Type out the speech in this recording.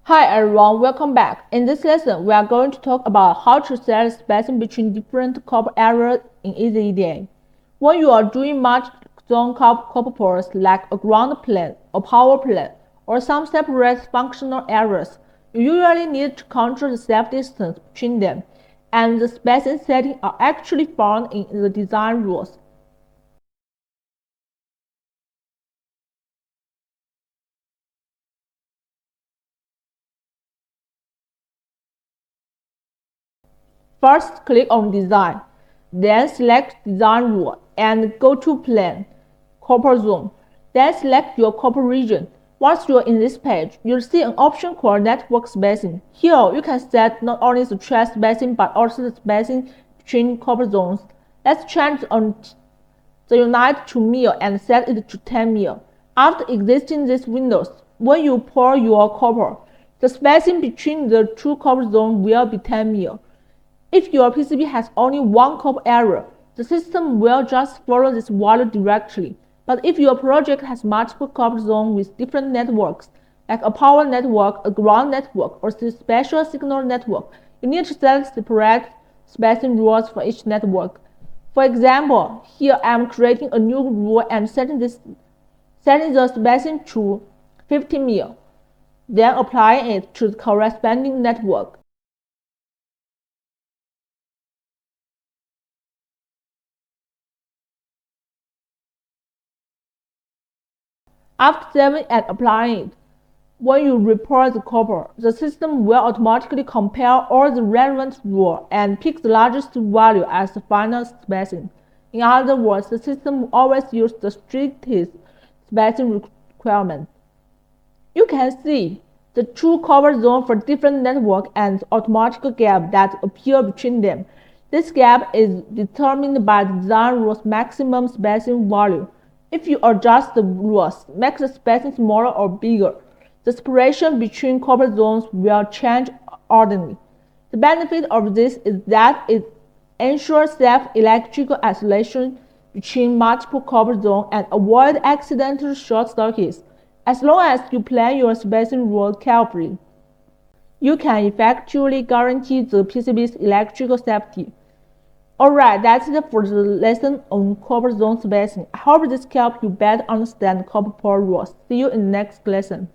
Hi everyone, welcome back. In this lesson, we are going to talk about how to set spacing between different copper areas in EasyEDA. When you are doing multi-zone copper ports like a ground plane, a power plane, or some separate functional areas, you usually need to control the safe distance between them, and the spacing settings are actually found in the design rules. First, click on Design, then select Design Rule and go to Plane, Copper Zone. Then select your copper region. Once you're in this page, you'll see an option called Network Spacing. Here, you can set not only the trace spacing but also the spacing between copper zones. Let's change the unit to mil and set it to 10 mil. After exiting these windows, when you pour your copper, the spacing between the two copper zones will be 10 mil. If your PCB has only one copper area, the system will just follow this value directly. But if your project has multiple copper zones with different networks, like a power network, a ground network, or a special signal network, you need to set separate spacing rules for each network. For example, here I am creating a new rule and setting the spacing to 50 mil, then applying it to the corresponding network. After saving and applying it, when you report the copper, the system will automatically compare all the relevant rules and pick the largest value as the final spacing. In other words, the system will always use the strictest spacing requirement. You can see the two copper zones for different networks and the automatic gap that appear between them. This gap is determined by the design rule's maximum spacing value. If you adjust the rules, make the spacing smaller or bigger, the separation between copper zones will change accordingly. The benefit of this is that it ensures safe electrical isolation between multiple copper zones and avoid accidental short circuits. As long as you plan your spacing rule carefully, you can effectively guarantee the PCB's electrical safety. Alright, that's it for the lesson on copper zone spacing. I hope this helped you better understand copper port rules. See you in the next lesson.